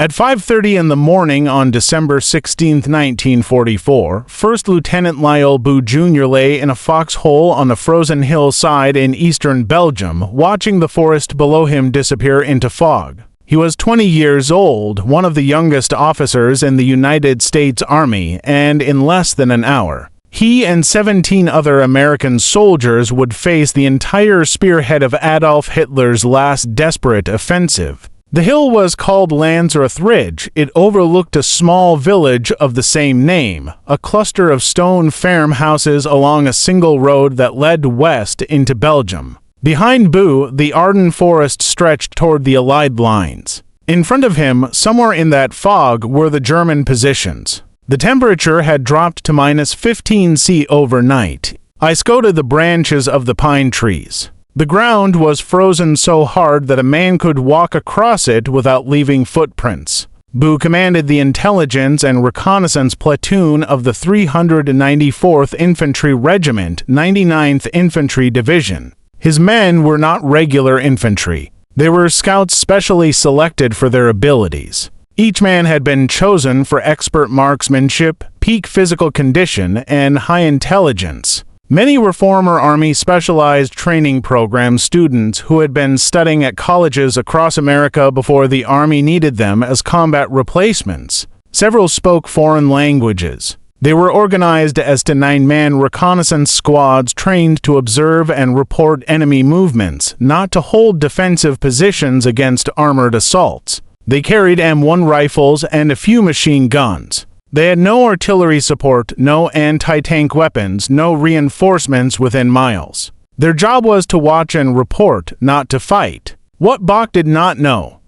At 5:30 in the morning on December 16, 1944, First Lieutenant Lyle Bouck Jr. lay in a foxhole on the frozen hillside in eastern Belgium, watching the forest below him disappear into fog. He was 20 years old, one of the youngest officers in the United States Army, and in less than an hour, he and 17 other American soldiers would face the entire spearhead of Adolf Hitler's last desperate offensive. The hill was called Lanzerath Ridge. It overlooked a small village of the same name, a cluster of stone farmhouses along a single road that led west into Belgium. Behind Bouck, the Ardennes forest stretched toward the Allied lines. In front of him, somewhere in that fog, were the German positions. The temperature had dropped to -15 C overnight. I scouted the branches of the pine trees. The ground was frozen so hard that a man could walk across it without leaving footprints. Bouck commanded the Intelligence and Reconnaissance Platoon of the 394th Infantry Regiment, 99th Infantry Division. His men were not regular infantry. They were scouts specially selected for their abilities. Each man had been chosen for expert marksmanship, peak physical condition, and high intelligence. Many were former Army Specialized Training Program students who had been studying at colleges across America before the Army needed them as combat replacements. Several spoke foreign languages. They were organized as to 9-man reconnaissance squads trained to observe and report enemy movements, not to hold defensive positions against armored assaults. They carried M1 rifles and a few machine guns. They had no artillery support, no anti-tank weapons, no reinforcements within miles. Their job was to watch and report, not to fight. What Bouck did not know,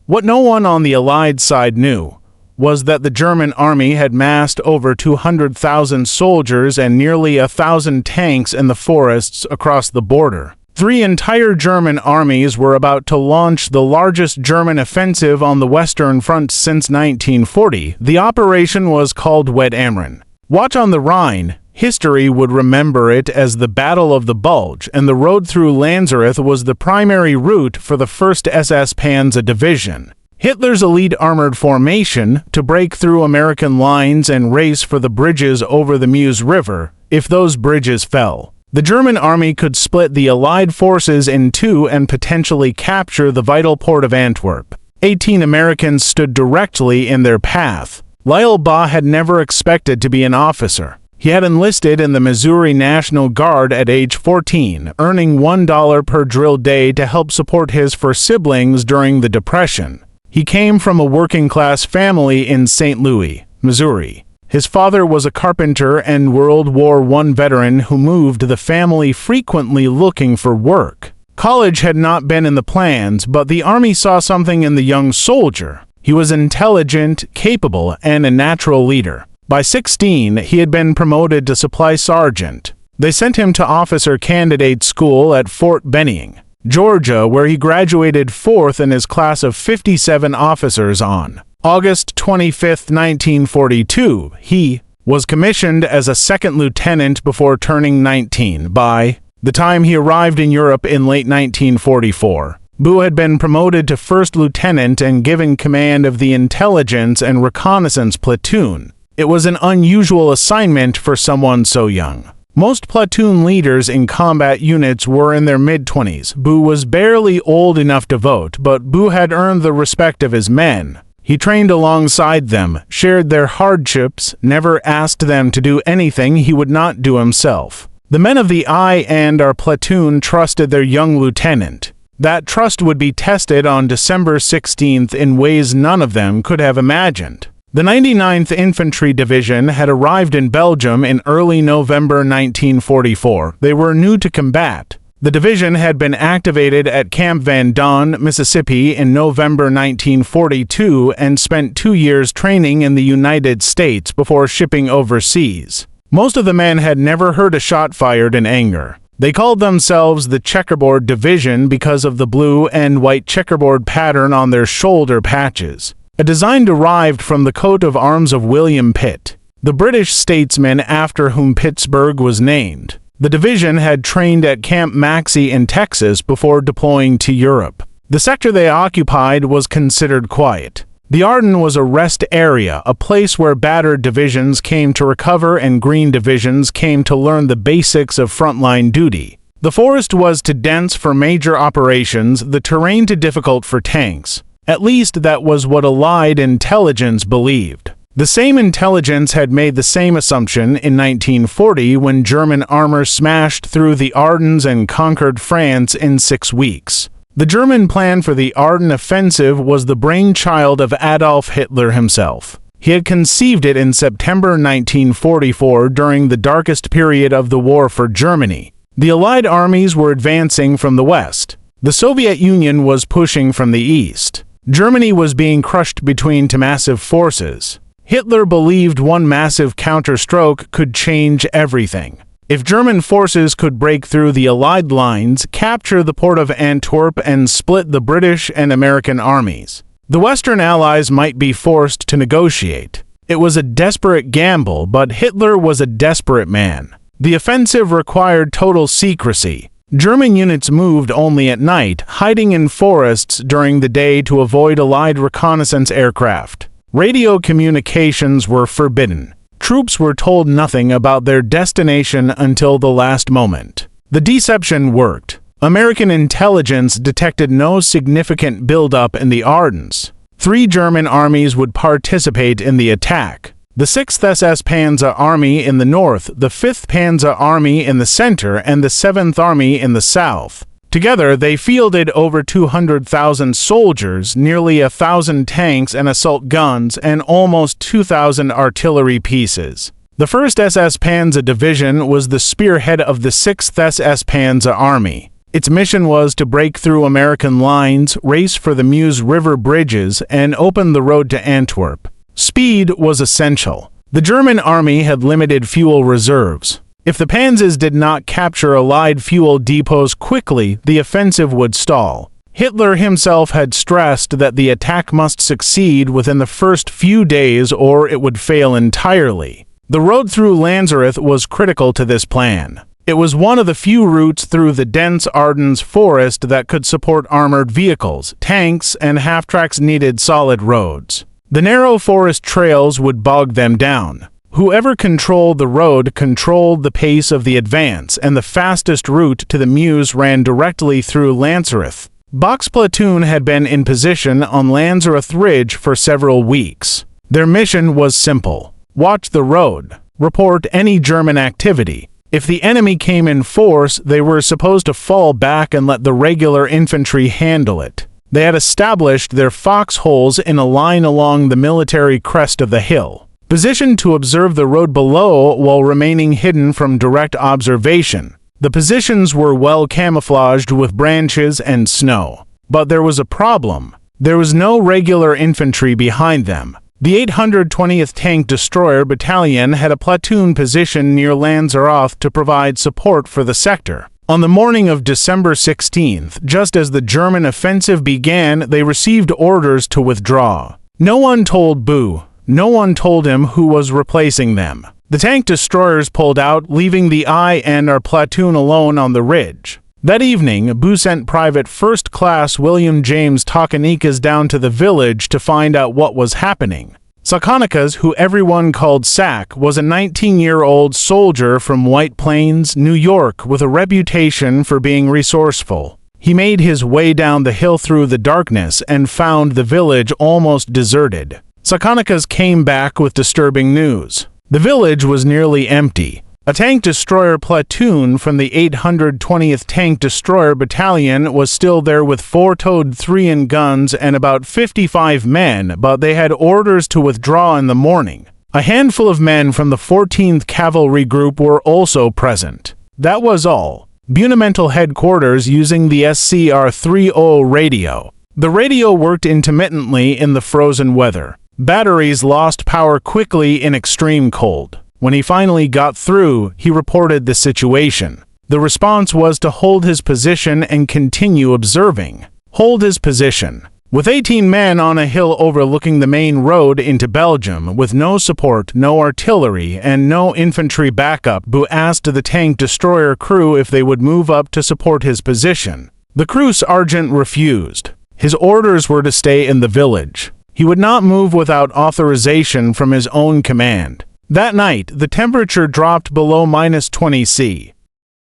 what no one on the Allied side knew, was that the German army had massed over 200,000 soldiers and nearly 1,000 tanks in the forests across the border. 3 entire German armies were about to launch the largest German offensive on the Western Front since 1940. The operation was called Wet Amren. Watch on the Rhine. History would remember it as the Battle of the Bulge, and the road through Lanzerath was the primary route for the First SS Panzer Division. Hitler's elite armored formation to break through American lines and race for the bridges over the Meuse River, if those bridges fell. The German army could split the Allied forces in two and potentially capture the vital port of Antwerp. 18 Americans stood directly in their path. Lyle Bouck had never expected to be an officer. He had enlisted in the Missouri National Guard at age 14, earning $1 per drill day to help support his 4 siblings during the Depression. He came from a working-class family in St. Louis, Missouri. His father was a carpenter and World War I veteran who moved the family frequently looking for work. College had not been in the plans, but the Army saw something in the young soldier. He was intelligent, capable, and a natural leader. By 16, he had been promoted to supply sergeant. They sent him to officer candidate school at Fort Benning, Georgia, where he graduated 4th in his class of 57 officers on August 25, 1942, he was commissioned as a second lieutenant before turning 19. By the time he arrived in Europe in late 1944, Bouck had been promoted to first lieutenant and given command of the Intelligence and Reconnaissance Platoon. It was an unusual assignment for someone so young. Most platoon leaders in combat units were in their mid-20s. Bouck was barely old enough to vote, but Bouck had earned the respect of his men. He trained alongside them, shared their hardships, never asked them to do anything he would not do himself. The men of the I and our platoon trusted their young lieutenant. That trust would be tested on December 16th in ways none of them could have imagined. The 99th Infantry Division had arrived in Belgium in early November 1944. They were new to combat. The division had been activated at Camp Van Don, Mississippi in November 1942 and spent 2 years training in the United States before shipping overseas. Most of the men had never heard a shot fired in anger. They called themselves the Checkerboard Division because of the blue and white checkerboard pattern on their shoulder patches, a design derived from the coat of arms of William Pitt, the British statesman after whom Pittsburgh was named. The division had trained at Camp Maxey in Texas before deploying to Europe. The sector they occupied was considered quiet. The Ardennes was a rest area, a place where battered divisions came to recover and green divisions came to learn the basics of frontline duty. The forest was too dense for major operations, the terrain too difficult for tanks. At least that was what Allied intelligence believed. The same intelligence had made the same assumption in 1940 when German armor smashed through the Ardennes and conquered France in 6 weeks. The German plan for the Ardennes offensive was the brainchild of Adolf Hitler himself. He had conceived it in September 1944 during the darkest period of the war for Germany. The Allied armies were advancing from the west. The Soviet Union was pushing from the east. Germany was being crushed between two massive forces. Hitler believed one massive counterstroke could change everything. If German forces could break through the Allied lines, capture the port of Antwerp, and split the British and American armies, the Western Allies might be forced to negotiate. It was a desperate gamble, but Hitler was a desperate man. The offensive required total secrecy. German units moved only at night, hiding in forests during the day to avoid Allied reconnaissance aircraft. Radio communications were forbidden. Troops were told nothing about their destination until the last moment. The deception worked. American intelligence detected no significant buildup in the Ardennes. 3 German armies would participate in the attack. The 6th SS Panzer Army in the north, the 5th Panzer Army in the center, and the 7th Army in the south. Together, they fielded over 200,000 soldiers, nearly 1,000 tanks and assault guns, and almost 2,000 artillery pieces. The First SS Panzer Division was the spearhead of the 6th SS Panzer Army. Its mission was to break through American lines, race for the Meuse River bridges, and open the road to Antwerp. Speed was essential. The German army had limited fuel reserves. If the Panzers did not capture Allied fuel depots quickly, the offensive would stall. Hitler himself had stressed that the attack must succeed within the first few days or it would fail entirely. The road through Lanzerath was critical to this plan. It was one of the few routes through the dense Ardennes forest that could support armored vehicles. Tanks and half-tracks needed solid roads. The narrow forest trails would bog them down. Whoever controlled the road controlled the pace of the advance, and the fastest route to the Meuse ran directly through Lanzerath. Bouck's platoon had been in position on Lanzerath Ridge for several weeks. Their mission was simple: watch the road, report any German activity. If the enemy came in force, they were supposed to fall back and let the regular infantry handle it. They had established their foxholes in a line along the military crest of the hill, positioned to observe the road below while remaining hidden from direct observation. The positions were well camouflaged with branches and snow. But there was a problem. There was no regular infantry behind them. The 820th Tank Destroyer Battalion had a platoon positioned near Lanzerath to provide support for the sector. On the morning of December 16th, just as the German offensive began, they received orders to withdraw. No one told Boo. No one told him who was replacing them. The tank destroyers pulled out, leaving the I and our platoon alone on the ridge. That evening, Boo sent Private First Class William James Takanikas down to the village to find out what was happening. Sakanikas, who everyone called Sack, was a 19-year-old soldier from White Plains, New York, with a reputation for being resourceful. He made his way down the hill through the darkness and found the village almost deserted. Sakanikas came back with disturbing news. The village was nearly empty. A tank destroyer platoon from the 820th Tank Destroyer Battalion was still there with 4-towed 3-in guns and about 55 men, but they had orders to withdraw in the morning. A handful of men from the 14th Cavalry Group were also present. That was all. Bunemental headquarters using the SCR-30 radio. The radio worked intermittently in the frozen weather. Batteries lost power quickly in extreme cold. When he finally got through, he reported the situation. The response was to hold his position and continue observing. Hold his position. With 18 men on a hill overlooking the main road into Belgium, with no support, no artillery, and no infantry backup, Boo asked the tank destroyer crew if they would move up to support his position. The crew sergeant refused. His orders were to stay in the village. He would not move without authorization from his own command. That night, the temperature dropped below -20 C.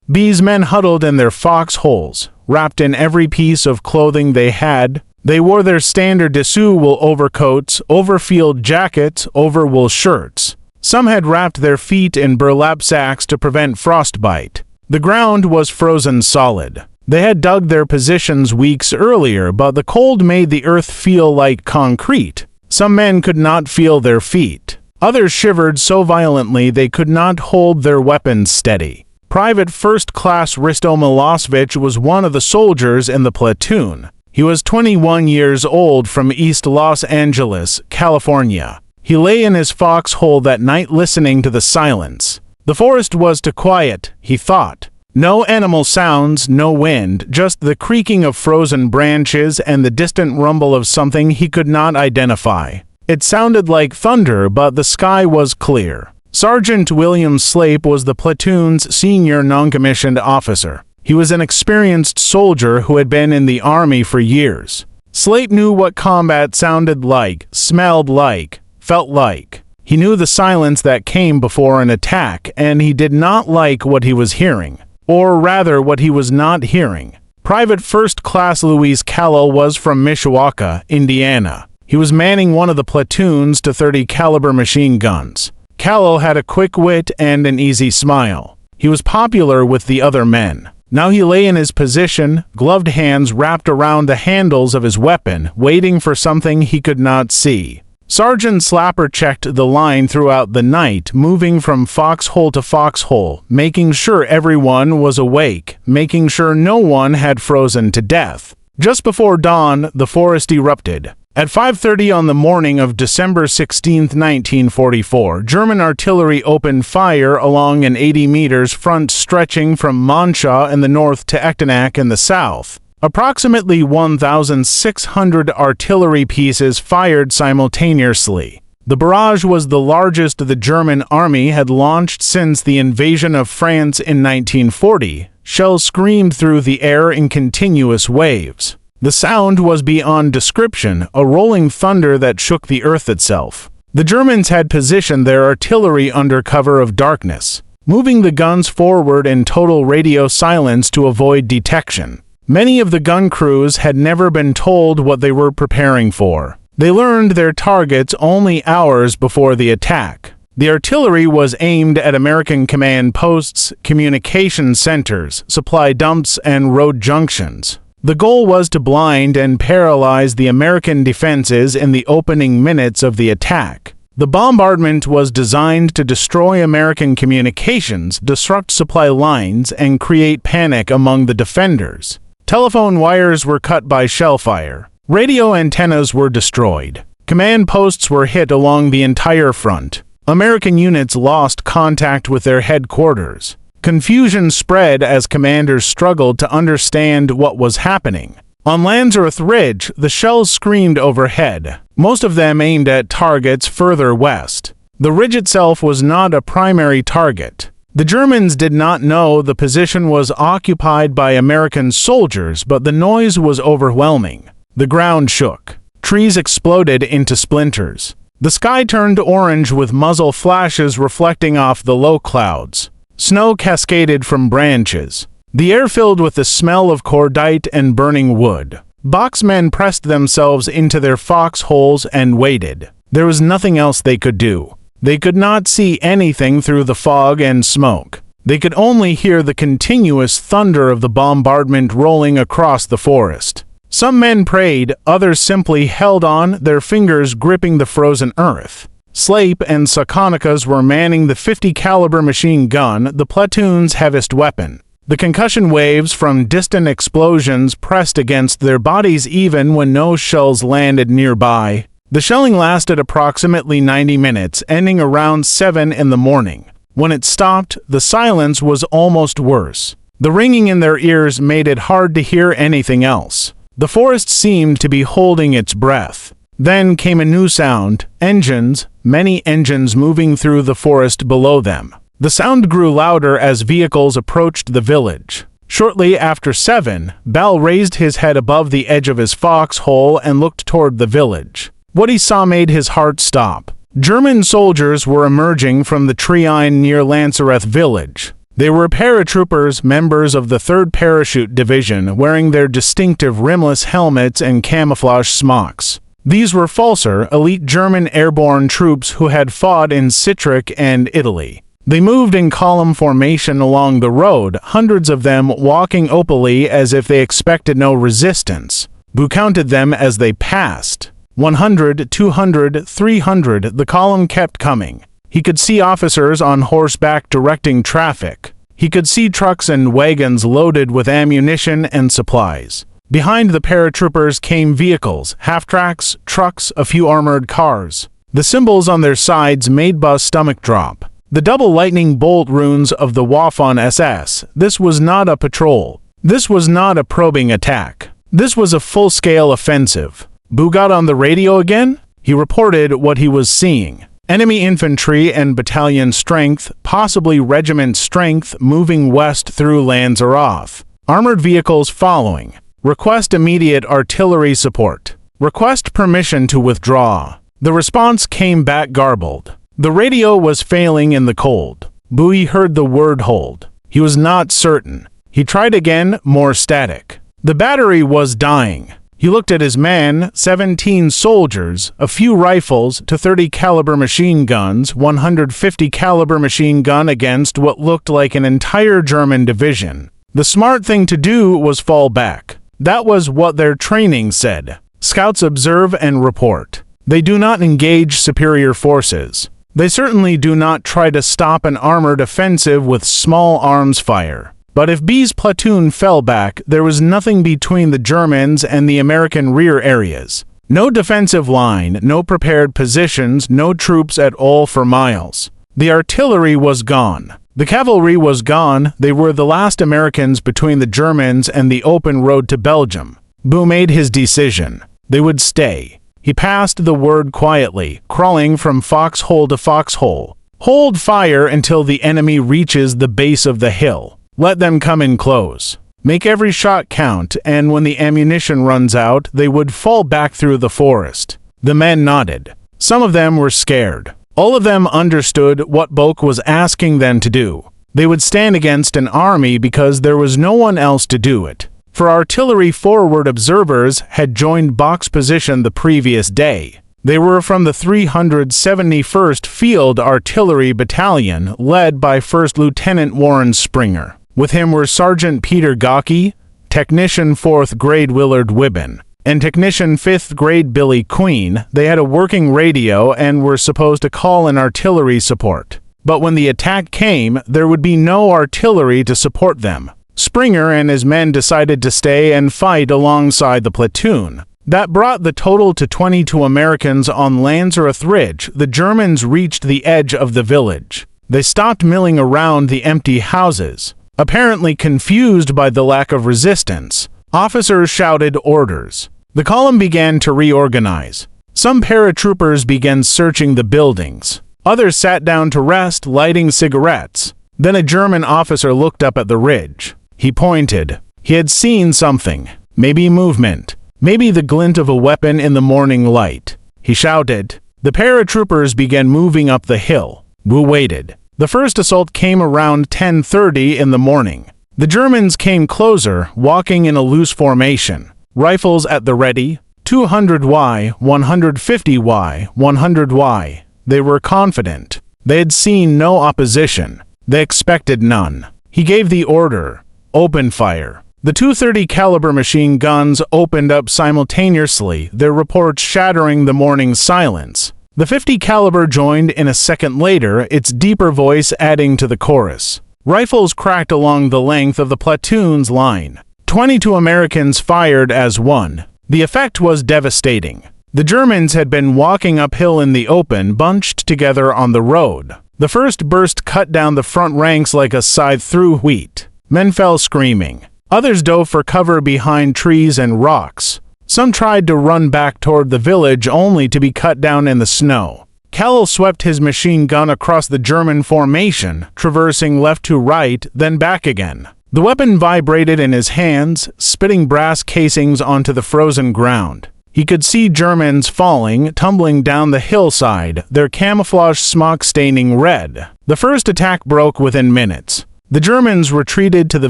B's men huddled in their foxholes, wrapped in every piece of clothing they had. They wore their standard dessous wool overcoats, overfield jackets, overwool shirts. Some had wrapped their feet in burlap sacks to prevent frostbite. The ground was frozen solid. They had dug their positions weeks earlier, but the cold made the earth feel like concrete. Some men could not feel their feet. Others shivered so violently they could not hold their weapons steady. Private First Class Risto Milosevic was one of the soldiers in the platoon. He was 21 years old from East Los Angeles, California. He lay in his foxhole that night listening to the silence. The forest was too quiet, he thought. No animal sounds, no wind, just the creaking of frozen branches and the distant rumble of something he could not identify. It sounded like thunder, but the sky was clear. Sergeant William Slape was the platoon's senior non-commissioned officer. He was an experienced soldier who had been in the Army for years. Slape knew what combat sounded like, smelled like, felt like. He knew the silence that came before an attack, and he did not like what he was hearing. Or rather, what he was not hearing. Private First Class Louis Callell was from Mishawaka, Indiana. He was manning one of the platoon's .30 caliber machine guns. Callell had a quick wit and an easy smile. He was popular with the other men. Now he lay in his position, gloved hands wrapped around the handles of his weapon, waiting for something he could not see. Sergeant Slapper checked the line throughout the night, moving from foxhole to foxhole, making sure everyone was awake, making sure no one had frozen to death. Just before dawn, the forest erupted. At 5:30 on the morning of December 16, 1944, German artillery opened fire along an 80 meters front stretching from Monshaw in the north to Echternach in the south. Approximately 1,600 artillery pieces fired simultaneously. The barrage was the largest the German army had launched since the invasion of France in 1940. Shells screamed through the air in continuous waves. The sound was beyond description, a rolling thunder that shook the earth itself. The Germans had positioned their artillery under cover of darkness, moving the guns forward in total radio silence to avoid detection. Many of the gun crews had never been told what they were preparing for. They learned their targets only hours before the attack. The artillery was aimed at American command posts, communication centers, supply dumps, and road junctions. The goal was to blind and paralyze the American defenses in the opening minutes of the attack. The bombardment was designed to destroy American communications, disrupt supply lines, and create panic among the defenders. Telephone wires were cut by shellfire. Radio antennas were destroyed. Command posts were hit along the entire front. American units lost contact with their headquarters. Confusion spread as commanders struggled to understand what was happening. On Lanzerath Ridge, the shells screamed overhead, most of them aimed at targets further west. The ridge itself was not a primary target. The Germans did not know the position was occupied by American soldiers, but the noise was overwhelming. The ground shook. Trees exploded into splinters. The sky turned orange with muzzle flashes reflecting off the low clouds. Snow cascaded from branches. The air filled with the smell of cordite and burning wood. Bouck's men pressed themselves into their foxholes and waited. There was nothing else they could do. They could not see anything through the fog and smoke. They could only hear the continuous thunder of the bombardment rolling across the forest. Some men prayed, others simply held on, their fingers gripping the frozen earth. Slape and Sakonikas were manning the .50 caliber machine gun, the platoon's heaviest weapon. The concussion waves from distant explosions pressed against their bodies even when no shells landed nearby. The shelling lasted approximately 90 minutes, ending around 7 in the morning. When it stopped, the silence was almost worse. The ringing in their ears made it hard to hear anything else. The forest seemed to be holding its breath. Then came a new sound, engines, many engines moving through the forest below them. The sound grew louder as vehicles approached the village. Shortly after 7, Bell raised his head above the edge of his foxhole and looked toward the village. What he saw made his heart stop. German soldiers were emerging from the treine near Lanzerath Village. They were paratroopers, members of the 3rd Parachute Division, wearing their distinctive rimless helmets and camouflage smocks. These were Falser, elite German airborne troops who had fought in Citric and Italy. They moved in column formation along the road, hundreds of them walking opally as if they expected no resistance. Bouck counted them as they passed. 100, 200, 300, the column kept coming. He could see officers on horseback directing traffic. He could see trucks and wagons loaded with ammunition and supplies. Behind the paratroopers came vehicles, half-tracks, trucks, a few armored cars. The symbols on their sides made Baugh's stomach drop. The double lightning bolt runes of the Waffen SS. This was not a patrol. This was not a probing attack. This was a full-scale offensive. Bouck got on the radio again? He reported what he was seeing. Enemy infantry and battalion strength, possibly regiment strength, moving west through Lanzerath. Armored vehicles following. Request immediate artillery support. Request permission to withdraw. The response came back garbled. The radio was failing in the cold. Bouck heard the word hold. He was not certain. He tried again, more static. The battery was dying. He looked at his man, 17 soldiers, a few rifles, to 30 caliber machine guns, 150 caliber machine gun against what looked like an entire German division. The smart thing to do was fall back. That was what their training said. Scouts observe and report. They do not engage superior forces. They certainly do not try to stop an armored offensive with small arms fire. But if B's platoon fell back, there was nothing between the Germans and the American rear areas. No defensive line, no prepared positions, no troops at all for miles. The artillery was gone. The cavalry was gone. They were the last Americans between the Germans and the open road to Belgium. Bouck made his decision. They would stay. He passed the word quietly, crawling from foxhole to foxhole. Hold fire until the enemy reaches the base of the hill. Let them come in close. Make every shot count, and when the ammunition runs out, they would fall back through the forest. The men nodded. Some of them were scared. All of them understood what Bouck was asking them to do. They would stand against an army because there was no one else to do it. For artillery forward observers had joined Bouck's position the previous day. They were from the 371st Field Artillery Battalion, led by First Lieutenant Warren Springer. With him were Sergeant Peter Gocke, Technician 4th Grade Willard Wibben, and Technician 5th Grade Billy Queen. They had a working radio and were supposed to call in artillery support. But when the attack came, there would be no artillery to support them. Springer and his men decided to stay and fight alongside the platoon. That brought the total to 22 Americans on Lanzerath Ridge. The Germans reached the edge of the village. They stopped milling around the empty houses. Apparently confused by the lack of resistance, officers shouted orders. The column began to reorganize. Some paratroopers began searching the buildings. Others sat down to rest, lighting cigarettes. Then a German officer looked up at the ridge. He pointed. He had seen something. Maybe movement. Maybe the glint of a weapon in the morning light. He shouted. The paratroopers began moving up the hill. Bouck waited. The first assault came around 10:30 in the morning. The Germans came closer, walking in a loose formation. Rifles at the ready, 200Y, 150Y, 100Y. They were confident. They had seen no opposition. They expected none. He gave the order. Open fire. The 230 caliber machine guns opened up simultaneously, their reports shattering the morning silence. The 50 caliber joined in a second later, its deeper voice adding to the chorus. Rifles cracked along the length of the platoon's line. 22 Americans fired as one. The effect was devastating. The Germans had been walking uphill in the open, bunched together on the road. The first burst cut down the front ranks like a scythe through wheat. Men fell screaming. Others dove for cover behind trees and rocks. Some tried to run back toward the village only to be cut down in the snow. Callel swept his machine gun across the German formation, traversing left to right, then back again. The weapon vibrated in his hands, spitting brass casings onto the frozen ground. He could see Germans falling, tumbling down the hillside, their camouflage smock staining red. The first attack broke within minutes. The Germans retreated to the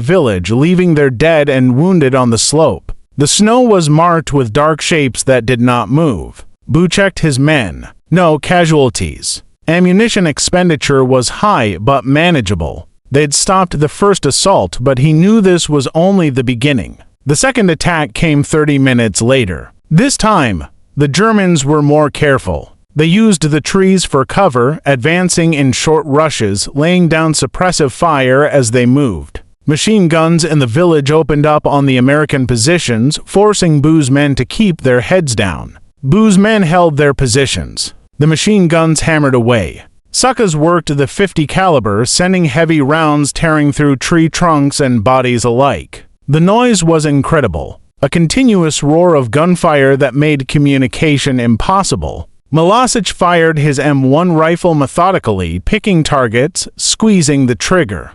village, leaving their dead and wounded on the slope. The snow was marked with dark shapes that did not move. Bouck checked his men. No casualties. Ammunition expenditure was high but manageable. They'd stopped the first assault, but he knew this was only the beginning. The second attack came 30 minutes later. This time, the Germans were more careful. They used the trees for cover, advancing in short rushes, laying down suppressive fire as they moved. Machine guns in the village opened up on the American positions, forcing Bouck's men to keep their heads down. Bouck's men held their positions. The machine guns hammered away. Suckas worked the .50 caliber, sending heavy rounds tearing through tree trunks and bodies alike. The noise was incredible, a continuous roar of gunfire that made communication impossible. Milosevic fired his M1 rifle methodically, picking targets, squeezing the trigger.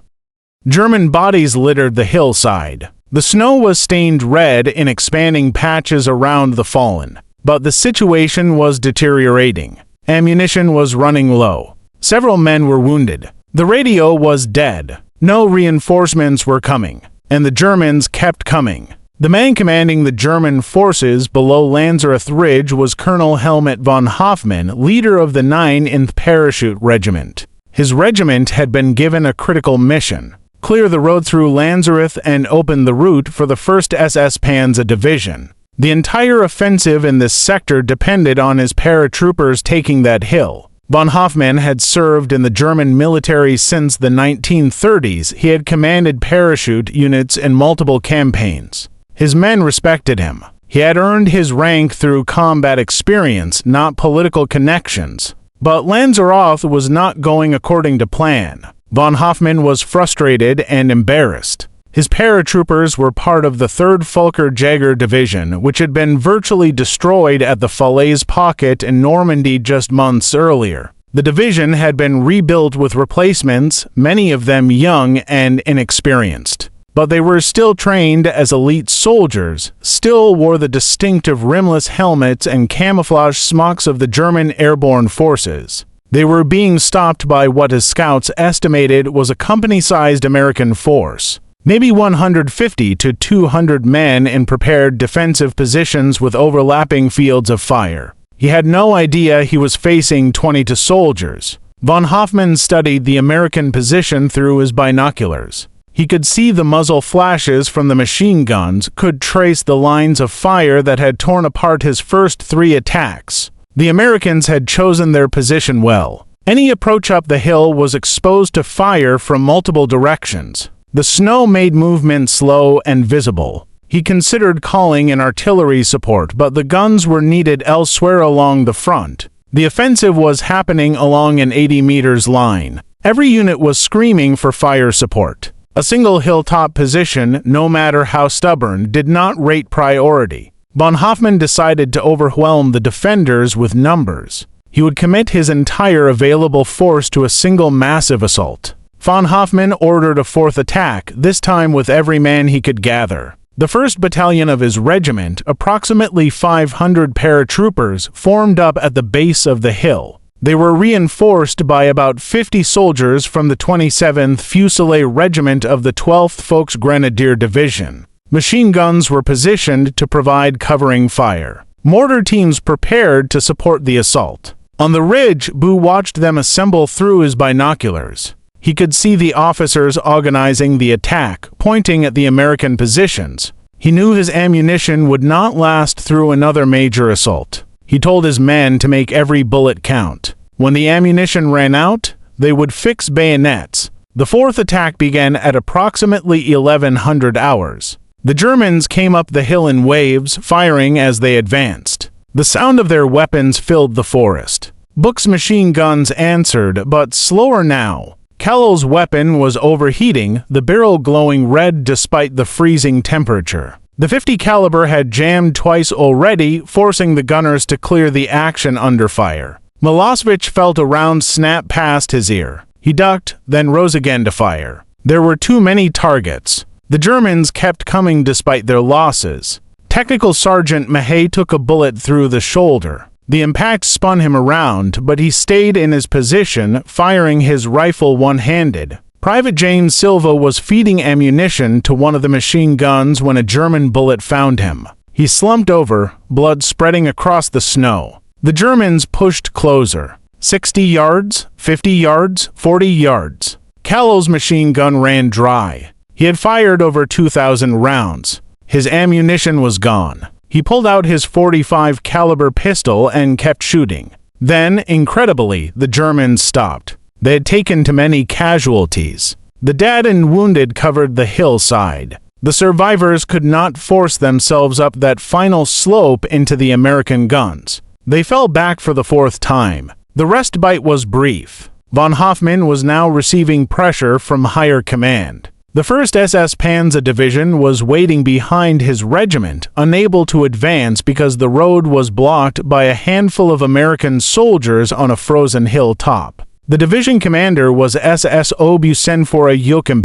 German bodies littered the hillside. The snow was stained red in expanding patches around the fallen, but the situation was deteriorating. Ammunition was running low. Several men were wounded. The radio was dead. No reinforcements were coming, and the Germans kept coming. The man commanding the German forces below Lanzerath Ridge was Colonel Helmut von Hoffmann, leader of the 9th Parachute Regiment. His regiment had been given a critical mission: clear the road through Lanzerath and open the route for the First SS Panzer Division. The entire offensive in this sector depended on his paratroopers taking that hill. Von Hoffmann had served in the German military since the 1930s. He had commanded parachute units in multiple campaigns. His men respected him. He had earned his rank through combat experience, not political connections. But Lanzerath was not going according to plan. Von Hoffmann was frustrated and embarrassed. His paratroopers were part of the 3rd Fokker Jäger Division, which had been virtually destroyed at the Falaise Pocket in Normandy just months earlier. The division had been rebuilt with replacements, many of them young and inexperienced. But they were still trained as elite soldiers, still wore the distinctive rimless helmets and camouflage smocks of the German airborne forces. They were being stopped by what his scouts estimated was a company-sized American force. Maybe 150 to 200 men in prepared defensive positions with overlapping fields of fire. He had no idea he was facing 22 soldiers. Von Hoffmann studied the American position through his binoculars. He could see the muzzle flashes from the machine guns, could trace the lines of fire that had torn apart his first 3 attacks. The Americans had chosen their position well. Any approach up the hill was exposed to fire from multiple directions. The snow made movement slow and visible. He considered calling in artillery support, but the guns were needed elsewhere along the front. The offensive was happening along an 80 meters line. Every unit was screaming for fire support. A single hilltop position, no matter how stubborn, did not rate priority. Von Hoffmann decided to overwhelm the defenders with numbers. He would commit his entire available force to a single massive assault. Von Hoffmann ordered a 4th attack, this time with every man he could gather. The 1st Battalion of his regiment, approximately 500 paratroopers, formed up at the base of the hill. They were reinforced by about 50 soldiers from the 27th Fusilier Regiment of the 12th Volksgrenadier Division. Machine guns were positioned to provide covering fire. Mortar teams prepared to support the assault. On the ridge, Bouck watched them assemble through his binoculars. He could see the officers organizing the attack, pointing at the American positions. He knew his ammunition would not last through another major assault. He told his men to make every bullet count. When the ammunition ran out, they would fix bayonets. The 4th attack began at approximately 1100 hours. The Germans came up the hill in waves, firing as they advanced. The sound of their weapons filled the forest. Bouck's machine guns answered, but slower now. Callow's weapon was overheating, the barrel glowing red despite the freezing temperature. The .50 caliber had jammed twice already, forcing the gunners to clear the action under fire. Milosevic felt a round snap past his ear. He ducked, then rose again to fire. There were too many targets. The Germans kept coming despite their losses. Technical Sergeant Mahey took a bullet through the shoulder. The impact spun him around, but he stayed in his position, firing his rifle one-handed. Private James Silva was feeding ammunition to one of the machine guns when a German bullet found him. He slumped over, blood spreading across the snow. The Germans pushed closer. 60 yards, 50 yards, 40 yards. Callow's machine gun ran dry. He had fired over 2,000 rounds. His ammunition was gone. He pulled out his .45 caliber pistol and kept shooting. Then, incredibly, the Germans stopped. They had taken too many casualties. The dead and wounded covered the hillside. The survivors could not force themselves up that final slope into the American guns. They fell back for the fourth time. The respite was brief. Von Hoffmann was now receiving pressure from higher command. The First SS Panzer Division was waiting behind his regiment, unable to advance because the road was blocked by a handful of American soldiers on a frozen hilltop. The division commander was SS Obusenfora Joachim.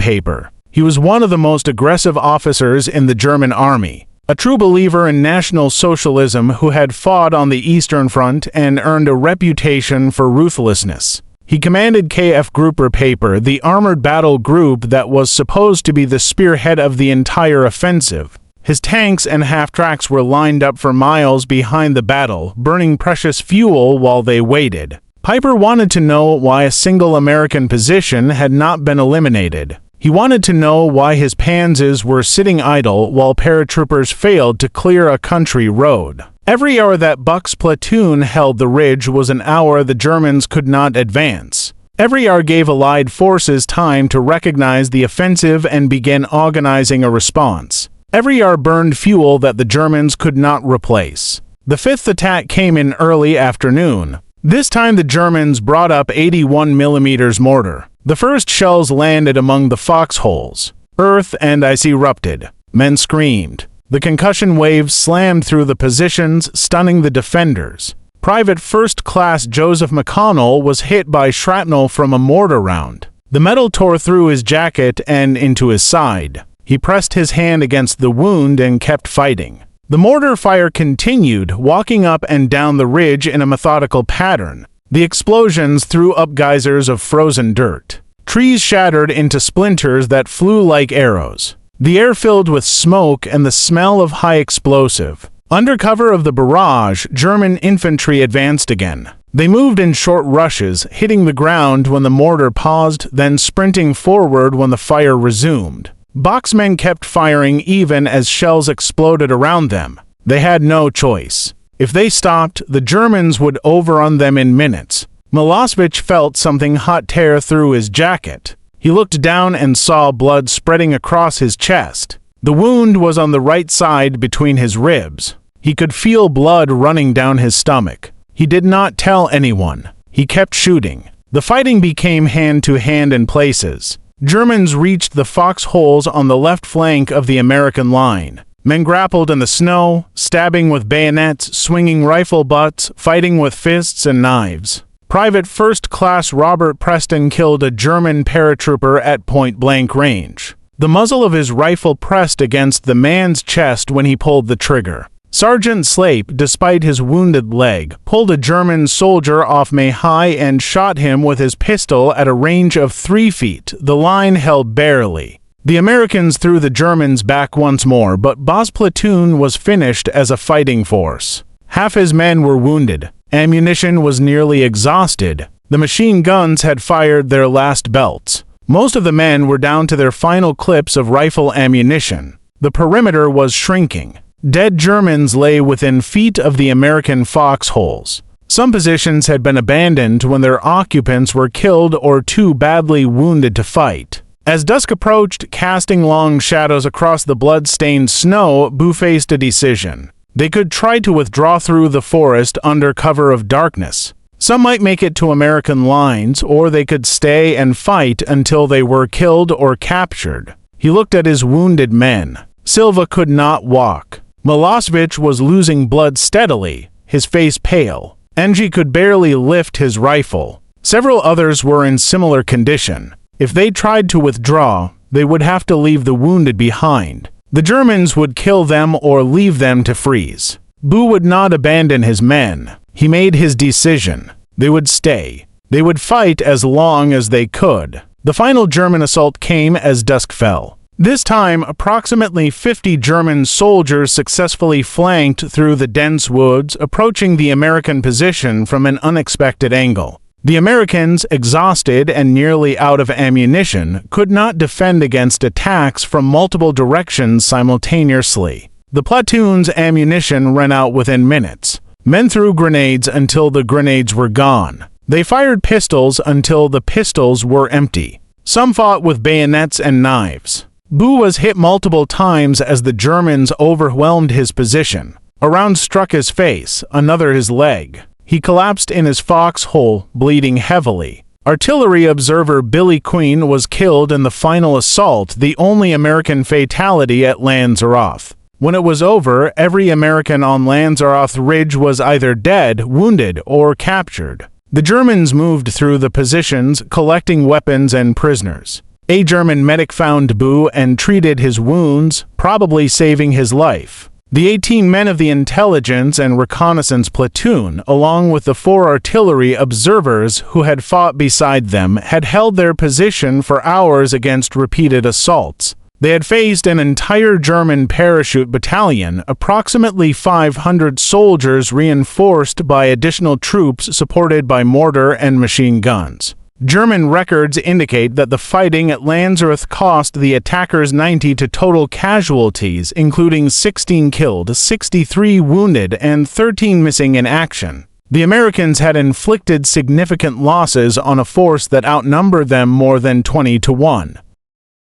He was one of the most aggressive officers in the German army, a true believer in National Socialism who had fought on the Eastern Front and earned a reputation for ruthlessness. He commanded KF Grupper, the armored battle group that was supposed to be the spearhead of the entire offensive. His tanks and half-tracks were lined up for miles behind the battle, burning precious fuel while they waited. Piper wanted to know why a single American position had not been eliminated. He wanted to know why his panzers were sitting idle while paratroopers failed to clear a country road. Every hour that Bouck's platoon held the ridge was an hour the Germans could not advance. Every hour gave Allied forces time to recognize the offensive and begin organizing a response. Every hour burned fuel that the Germans could not replace. The fifth attack came in early afternoon. This time the Germans brought up 81mm mortar. The first shells landed among the foxholes. Earth and ice erupted. Men screamed. The concussion waves slammed through the positions, stunning the defenders. Private First Class Joseph McConnell was hit by shrapnel from a mortar round. The metal tore through his jacket and into his side. He pressed his hand against the wound and kept fighting. The mortar fire continued, walking up and down the ridge in a methodical pattern. The explosions threw up geysers of frozen dirt. Trees shattered into splinters that flew like arrows. The air filled with smoke and the smell of high explosive. Under cover of the barrage, German infantry advanced again. They moved in short rushes, hitting the ground when the mortar paused, then sprinting forward when the fire resumed. Bouck's men kept firing even as shells exploded around them. They had no choice. If they stopped, the Germans would overrun them in minutes. Milosevic felt something hot tear through his jacket. He looked down and saw blood spreading across his chest. The wound was on the right side between his ribs. He could feel blood running down his stomach. He did not tell anyone. He kept shooting. The fighting became hand-to-hand in places. Germans reached the foxholes on the left flank of the American line. Men grappled in the snow, stabbing with bayonets, swinging rifle butts, fighting with fists and knives. Private First Class Robert Preston killed a German paratrooper at point-blank range. The muzzle of his rifle pressed against the man's chest when he pulled the trigger. Sergeant Slape, despite his wounded leg, pulled a German soldier off Mahey and shot him with his pistol at a range of 3 feet. The line held barely. The Americans threw the Germans back once more, but Bouck's platoon was finished as a fighting force. Half his men were wounded. Ammunition was nearly exhausted. The machine guns had fired their last belts. Most of the men were down to their final clips of rifle ammunition. The perimeter was shrinking. Dead Germans lay within feet of the American foxholes. Some positions had been abandoned when their occupants were killed or too badly wounded to fight. As dusk approached, casting long shadows across the blood-stained snow, Bou faced a decision. They could try to withdraw through the forest under cover of darkness. Some might make it to American lines, or they could stay and fight until they were killed or captured. He looked at his wounded men. Silva could not walk. Milosevic was losing blood steadily, his face pale. Ng could barely lift his rifle. Several others were in similar condition. If they tried to withdraw, they would have to leave the wounded behind. The Germans would kill them or leave them to freeze. Bouck would not abandon his men. He made his decision. They would stay. They would fight as long as they could. The final German assault came as dusk fell. This time, approximately 50 German soldiers successfully flanked through the dense woods, approaching the American position from an unexpected angle. The Americans, exhausted and nearly out of ammunition, could not defend against attacks from multiple directions simultaneously. The platoon's ammunition ran out within minutes. Men threw grenades until the grenades were gone. They fired pistols until the pistols were empty. Some fought with bayonets and knives. Bouck was hit multiple times as the Germans overwhelmed his position. A round struck his face, another his leg. He collapsed in his foxhole, bleeding heavily. Artillery observer Billy Queen was killed in the final assault, the only American fatality at Lanzerath. When it was over, every American on Lanzerath Ridge was either dead, wounded, or captured. The Germans moved through the positions, collecting weapons and prisoners. A German medic found Bouck and treated his wounds, probably saving his life. The 18 men of the Intelligence and Reconnaissance Platoon, along with the 4 artillery observers who had fought beside them, had held their position for hours against repeated assaults. They had faced an entire German parachute battalion, approximately 500 soldiers reinforced by additional troops supported by mortar and machine guns. German records indicate that the fighting at Lanzerath cost the attackers 90 total casualties, including 16 killed, 63 wounded, and 13 missing in action. The Americans had inflicted significant losses on a force that outnumbered them more than 20-1.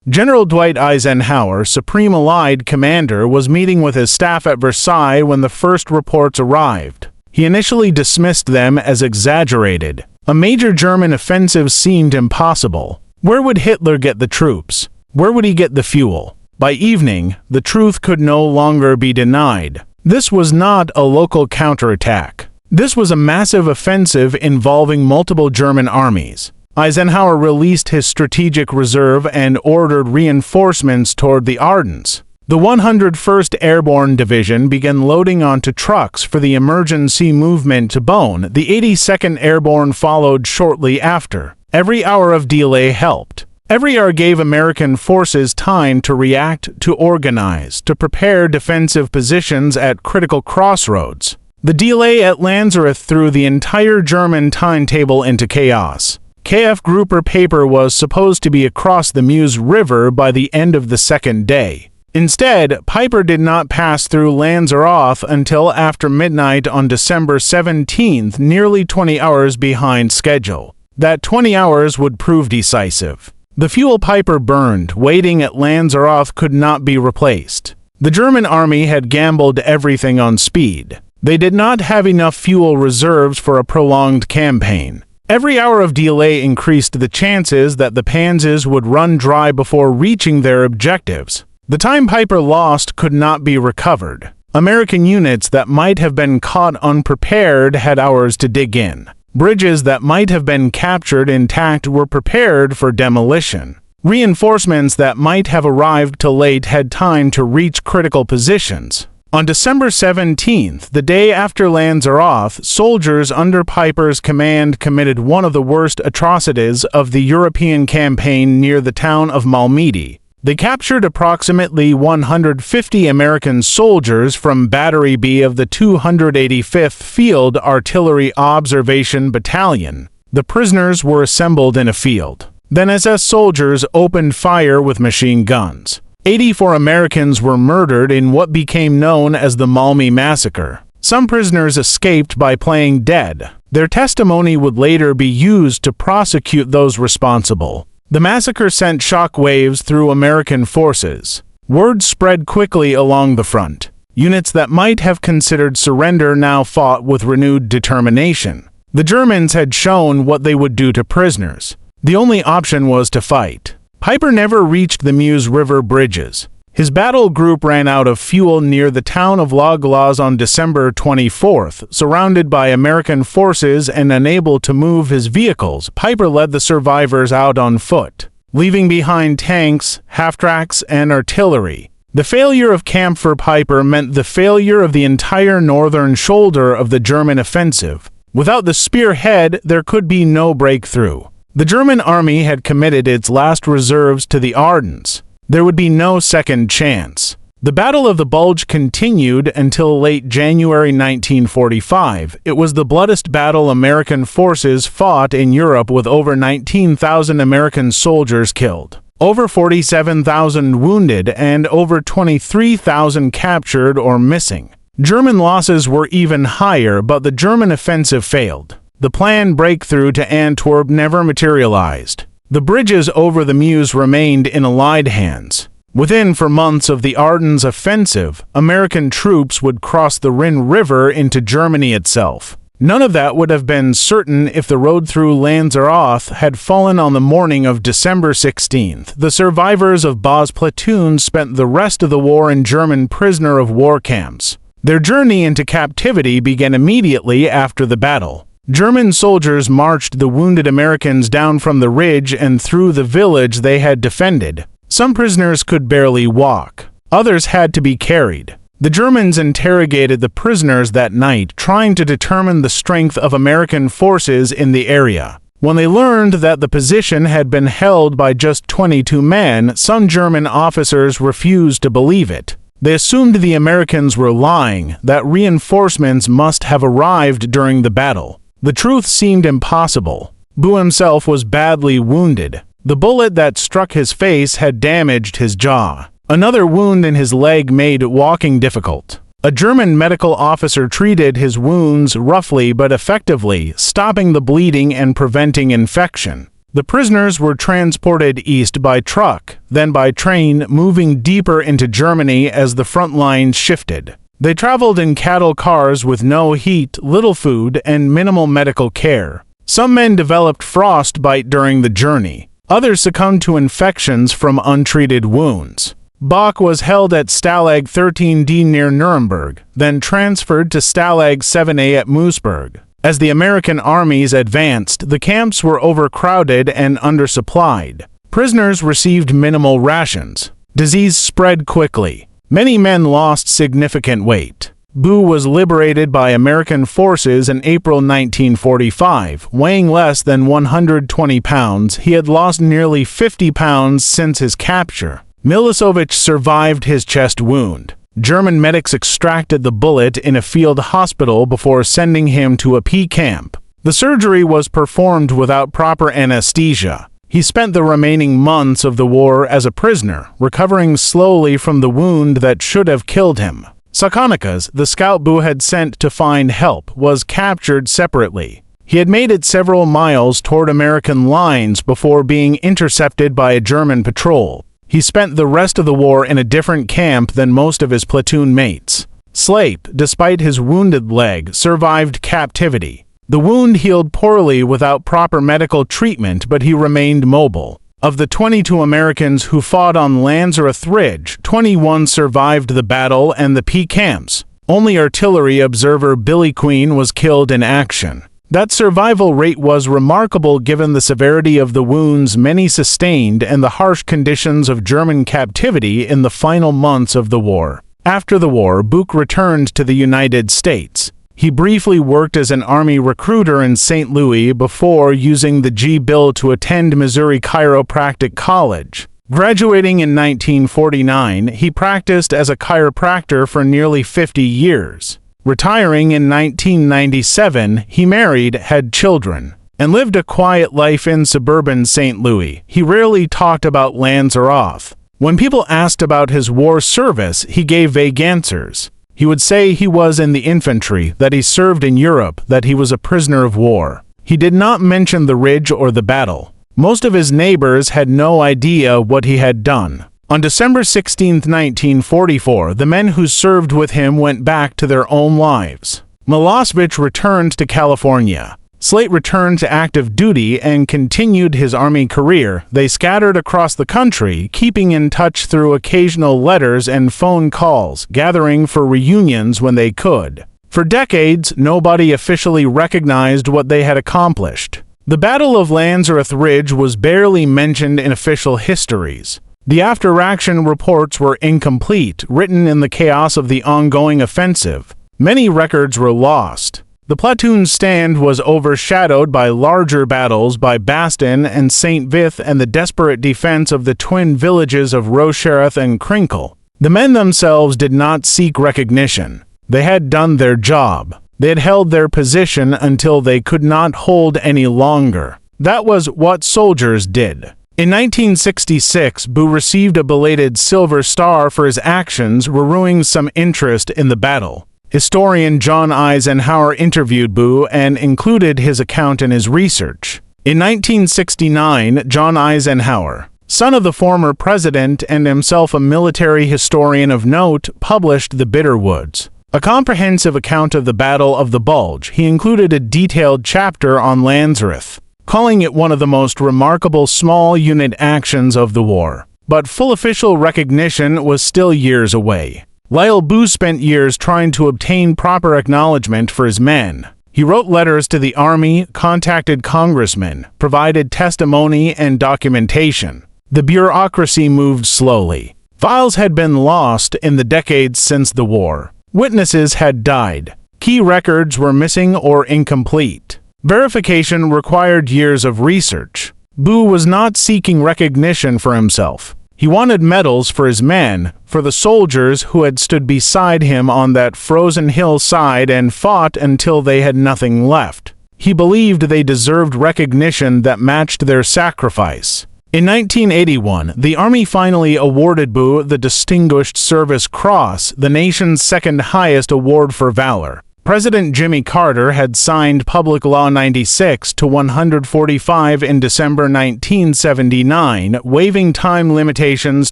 General Dwight Eisenhower, Supreme Allied Commander, was meeting with his staff at Versailles when the first reports arrived. He initially dismissed them as exaggerated. A major German offensive seemed impossible. Where would Hitler get the troops? Where would he get the fuel? By evening, the truth could no longer be denied. This was not a local counterattack. This was a massive offensive involving multiple German armies. Eisenhower released his strategic reserve and ordered reinforcements toward the Ardennes. The 101st Airborne Division began loading onto trucks for the emergency movement to Bonn. The 82nd Airborne followed shortly after. Every hour of delay helped. Every hour gave American forces time to react, to organize, to prepare defensive positions at critical crossroads. The delay at Lanzerath threw the entire German timetable into chaos. KF Grouper paper was supposed to be across the Meuse River by the end of the second day. Instead, Piper did not pass through Lanzerath until after midnight on December 17th, nearly 20 hours behind schedule. That 20 hours would prove decisive. The fuel Piper burned, waiting at Lanzerath, could not be replaced. The German army had gambled everything on speed. They did not have enough fuel reserves for a prolonged campaign. Every hour of delay increased the chances that the panzers would run dry before reaching their objectives. The time Piper lost could not be recovered. American units that might have been caught unprepared had hours to dig in. Bridges that might have been captured intact were prepared for demolition. Reinforcements that might have arrived too late had time to reach critical positions. On December 17th, the day after Lanzerath, soldiers under Piper's command committed one of the worst atrocities of the European campaign near the town of Malmedy. They captured approximately 150 American soldiers from Battery B of the 285th Field Artillery Observation Battalion. The prisoners were assembled in a field. Then SS soldiers opened fire with machine guns. 84 Americans were murdered in what became known as the Malmedy Massacre. Some prisoners escaped by playing dead. Their testimony would later be used to prosecute those responsible. The massacre sent shock waves through American forces. Word spread quickly along the front. Units that might have considered surrender now fought with renewed determination. The Germans had shown what they would do to prisoners. The only option was to fight. Piper never reached the Meuse River bridges. His battle group ran out of fuel near the town of La Glace on December 24th. Surrounded by American forces and unable to move his vehicles, Piper led the survivors out on foot, leaving behind tanks, half-tracks, and artillery. The failure of Camp Peiper meant the failure of the entire northern shoulder of the German offensive. Without the spearhead, there could be no breakthrough. The German army had committed its last reserves to the Ardennes. There would be no second chance. The Battle of the Bulge continued until late January 1945. It was the bloodiest battle American forces fought in Europe, with over 19,000 American soldiers killed, over 47,000 wounded, and over 23,000 captured or missing. German losses were even higher, but the German offensive failed. The planned breakthrough to Antwerp never materialized. The bridges over the Meuse remained in Allied hands. Within 4 months of the Ardennes offensive, American troops would cross the Rhine River into Germany itself. None of that would have been certain if the road through Lanzerath had fallen on the morning of December 16th. The survivors of Bouck's platoon spent the rest of the war in German prisoner of war camps. Their journey into captivity began immediately after the battle. German soldiers marched the wounded Americans down from the ridge and through the village they had defended. Some prisoners could barely walk. Others had to be carried. The Germans interrogated the prisoners that night, trying to determine the strength of American forces in the area. When they learned that the position had been held by just 22 men, some German officers refused to believe it. They assumed the Americans were lying, that reinforcements must have arrived during the battle. The truth seemed impossible. Bouck himself was badly wounded. The bullet that struck his face had damaged his jaw. Another wound in his leg made walking difficult. A German medical officer treated his wounds roughly but effectively, stopping the bleeding and preventing infection. The prisoners were transported east by truck, then by train, moving deeper into Germany as the front lines shifted. They traveled in cattle cars with no heat, little food, and minimal medical care. Some men developed frostbite during the journey. Others succumbed to infections from untreated wounds. Bouck was held at Stalag 13D near Nuremberg, then transferred to Stalag 7A at Moosburg. As the American armies advanced, the camps were overcrowded and undersupplied. Prisoners received minimal rations. Disease spread quickly. Many men lost significant weight. Bouck was liberated by American forces in April 1945, weighing less than 120 pounds. He had lost nearly 50 pounds since his capture. Milosevic survived his chest wound. German medics extracted the bullet in a field hospital before sending him to a P camp. The surgery was performed without proper anesthesia. He spent the remaining months of the war as a prisoner, recovering slowly from the wound that should have killed him. Sakonikas, the scout Bouck had sent to find help, was captured separately. He had made it several miles toward American lines before being intercepted by a German patrol. He spent the rest of the war in a different camp than most of his platoon mates. Slape, despite his wounded leg, survived captivity. The wound healed poorly without proper medical treatment, but he remained mobile. Of the 22 Americans who fought on Lanzerath Ridge, 21 survived the battle and the P camps. Only artillery observer Billy Queen was killed in action. That survival rate was remarkable given the severity of the wounds many sustained and the harsh conditions of German captivity in the final months of the war. After the war, Bouck returned to the United States. He briefly worked as an Army recruiter in St. Louis before using the G-bill to attend Missouri Chiropractic College. Graduating in 1949, he practiced as a chiropractor for nearly 50 years. Retiring in 1997, he married, had children, and lived a quiet life in suburban St. Louis. He rarely talked about Lanzerath. When people asked about his war service, he gave vague answers. He would say he was in the infantry, that he served in Europe, that he was a prisoner of war. He did not mention the ridge or the battle. Most of his neighbors had no idea what he had done. On December 16, 1944, the men who served with him went back to their own lives. Milosevic returned to California. Slate returned to active duty and continued his Army career. They scattered across the country, keeping in touch through occasional letters and phone calls, gathering for reunions when they could. For decades, nobody officially recognized what they had accomplished. The Battle of Lanzerath Ridge was barely mentioned in official histories. The after-action reports were incomplete, written in the chaos of the ongoing offensive. Many records were lost. The platoon's stand was overshadowed by larger battles by Bastogne and St. Vith and the desperate defense of the twin villages of Rochereth and Crinkle. The men themselves did not seek recognition. They had done their job. They had held their position until they could not hold any longer. That was what soldiers did. In 1966, Bouck received a belated Silver Star for his actions, renewing some interest in the battle. Historian John Eisenhower interviewed Bouck and included his account in his research. In 1969, John Eisenhower, son of the former president and himself a military historian of note, published The Bitter Woods, a comprehensive account of the Battle of the Bulge. He included a detailed chapter on Lanzerath, calling it one of the most remarkable small unit actions of the war. But full official recognition was still years away. Lyle Bouck spent years trying to obtain proper acknowledgement for his men. He wrote letters to the army, contacted congressmen, provided testimony and documentation. The bureaucracy moved slowly. Files had been lost in the decades since the war. Witnesses had died. Key records were missing or incomplete. Verification required years of research. Bouck was not seeking recognition for himself. He wanted medals for his men, for the soldiers who had stood beside him on that frozen hillside and fought until they had nothing left. He believed they deserved recognition that matched their sacrifice. In 1981, the Army finally awarded Bouck the Distinguished Service Cross, the nation's second highest award for valor. President Jimmy Carter had signed Public Law 96 to 145 in December 1979, waiving time limitations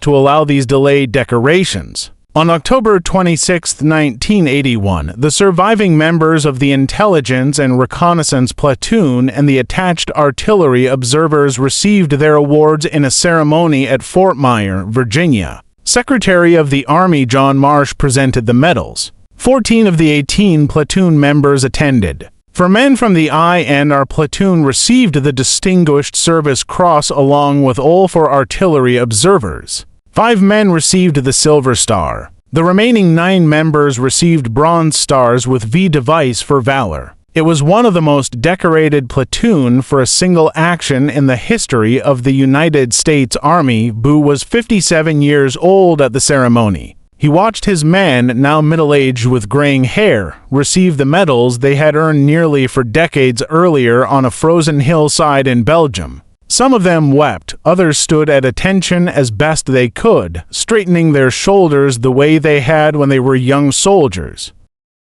to allow these delayed decorations. On October 26, 1981, the surviving members of the Intelligence and Reconnaissance Platoon and the attached artillery observers received their awards in a ceremony at Fort Myer, Virginia. Secretary of the Army John Marsh presented the medals. 14 of the 18 platoon members attended. For men from the INR platoon received the Distinguished Service Cross along with all for artillery observers. 5 men received the Silver Star. The remaining 9 members received Bronze Stars with V device for valor. It was one of the most decorated platoon for a single action in the history of the United States Army. Bouck was 57 years old at the ceremony. He watched his men, now middle-aged with graying hair, receive the medals they had earned nearly for decades earlier on a frozen hillside in Belgium. Some of them wept, others stood at attention as best they could, straightening their shoulders the way they had when they were young soldiers.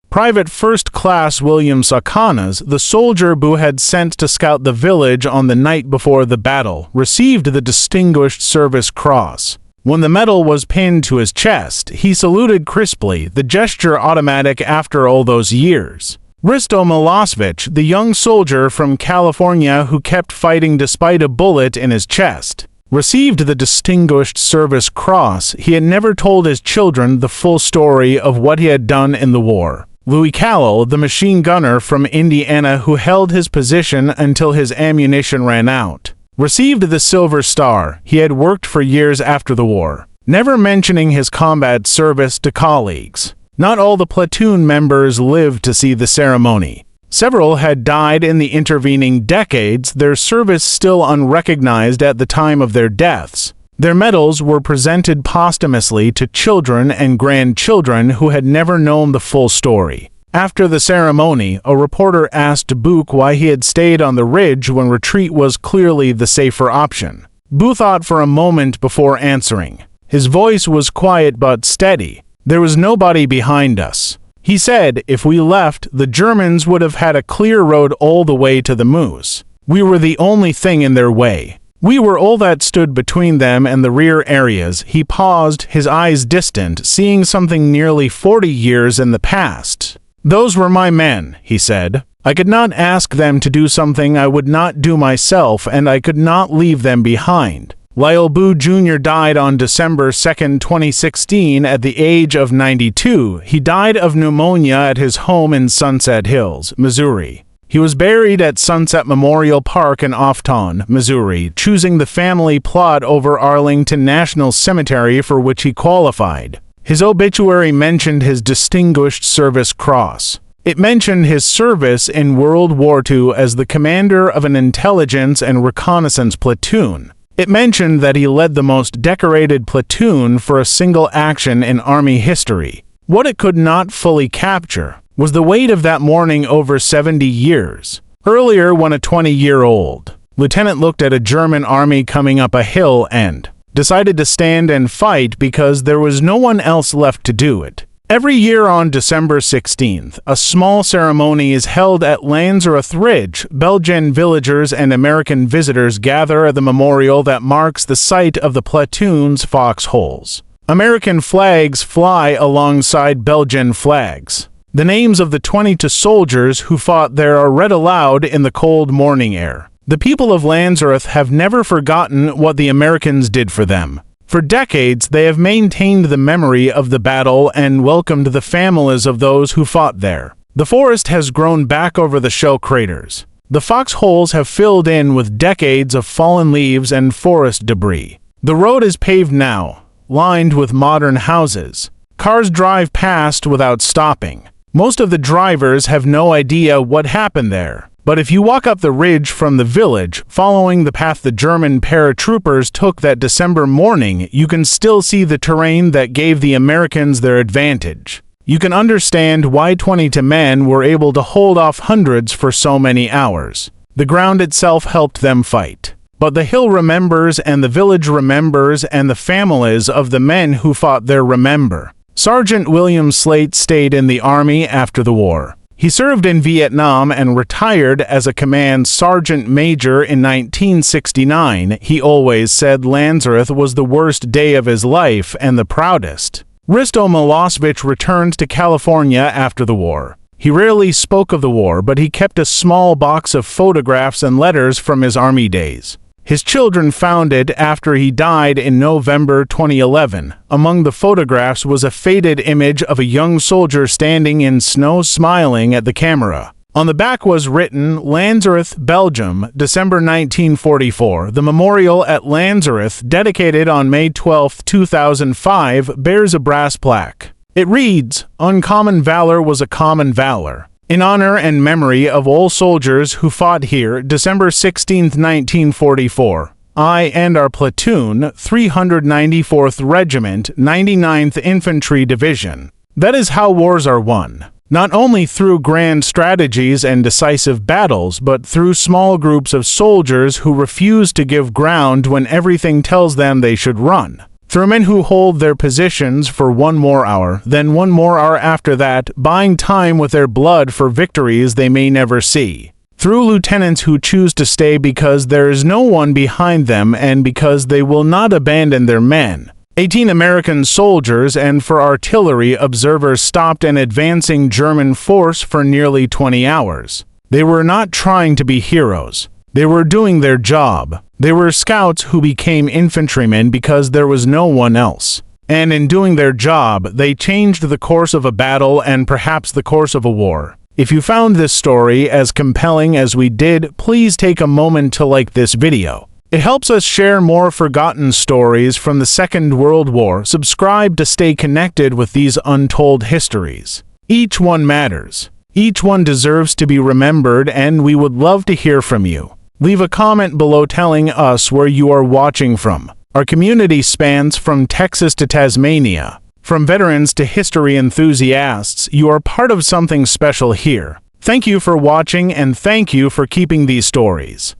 Private First Class William Sakanas, the soldier Bouck had sent to scout the village on the night before the battle, received the Distinguished Service Cross. When the medal was pinned to his chest, he saluted crisply, the gesture automatic after all those years. Risto Milosevic, the young soldier from California who kept fighting despite a bullet in his chest, received the Distinguished Service Cross. He had never told his children the full story of what he had done in the war. Louis Callell, the machine gunner from Indiana who held his position until his ammunition ran out, received the Silver Star. He had worked for years after the war, never mentioning his combat service to colleagues. Not all the platoon members lived to see the ceremony. Several had died in the intervening decades, their service still unrecognized at the time of their deaths. Their medals were presented posthumously to children and grandchildren who had never known the full story. After the ceremony, a reporter asked Bouck why he had stayed on the ridge when retreat was clearly the safer option. Bouck thought for a moment before answering. His voice was quiet but steady. There was nobody behind us. He said if we left, the Germans would have had a clear road all the way to the Moose. We were the only thing in their way. We were all that stood between them and the rear areas. He paused, his eyes distant, seeing something nearly 40 years in the past. Those were my men, he said. I could not ask them to do something I would not do myself, and I could not leave them behind. Lyle Bouck Jr. died on December 2, 2016 at the age of 92. He died of pneumonia at his home in Sunset Hills, Missouri. He was buried at Sunset Memorial Park in Offtown, Missouri, choosing the family plot over Arlington National Cemetery, for which he qualified. His obituary mentioned his Distinguished Service Cross. It mentioned his service in World War II as the commander of an Intelligence and Reconnaissance Platoon. It mentioned that he led the most decorated platoon for a single action in Army history. What it could not fully capture was the weight of that morning over 70 years. Earlier, when a 20-year-old lieutenant looked at a German army coming up a hill and decided to stand and fight because there was no one else left to do it. Every year on December 16th, a small ceremony is held at Lanzerath Ridge. Belgian villagers and American visitors gather at the memorial that marks the site of the platoon's foxholes. American flags fly alongside Belgian flags. The names of the 22 soldiers who fought there are read aloud in the cold morning air. The people of Lanzerath have never forgotten what the Americans did for them. For decades, they have maintained the memory of the battle and welcomed the families of those who fought there. The forest has grown back over the shell craters. The foxholes have filled in with decades of fallen leaves and forest debris. The road is paved now, lined with modern houses. Cars drive past without stopping. Most of the drivers have no idea what happened there. But if you walk up the ridge from the village, following the path the German paratroopers took that December morning, you can still see the terrain that gave the Americans their advantage. You can understand why 22 men were able to hold off hundreds for so many hours. The ground itself helped them fight. But the hill remembers, and the village remembers, and the families of the men who fought there remember. Sergeant William Slate stayed in the Army after the war. He served in Vietnam and retired as a command sergeant major in 1969. He always said Lanzerath was the worst day of his life and the proudest. Risto Milosevic returned to California after the war. He rarely spoke of the war, but he kept a small box of photographs and letters from his Army days. His children found it after he died in November 2011. Among the photographs was a faded image of a young soldier standing in snow smiling at the camera. On the back was written, Lanzerath, Belgium, December 1944. The memorial at Lanzerath, dedicated on May 12, 2005, bears a brass plaque. It reads, Uncommon valor was a common valor. In honor and memory of all soldiers who fought here, December 16, 1944, I and our platoon, 394th Regiment, 99th Infantry Division. That is how wars are won. Not only through grand strategies and decisive battles, but through small groups of soldiers who refuse to give ground when everything tells them they should run. Through men who hold their positions for one more hour, then one more hour after that, buying time with their blood for victories they may never see. Through lieutenants who choose to stay because there is no one behind them and because they will not abandon their men. 18 American soldiers and for artillery observers stopped an advancing German force for nearly 20 hours. They were not trying to be heroes. They were doing their job. They were scouts who became infantrymen because there was no one else. And in doing their job, they changed the course of a battle and perhaps the course of a war. If you found this story as compelling as we did, please take a moment to like this video. It helps us share more forgotten stories from the Second World War. Subscribe to stay connected with these untold histories. Each one matters. Each one deserves to be remembered, and we would love to hear from you. Leave a comment below telling us where you are watching from. Our community spans from Texas to Tasmania. From veterans to history enthusiasts, you are part of something special here. Thank you for watching, and thank you for keeping these stories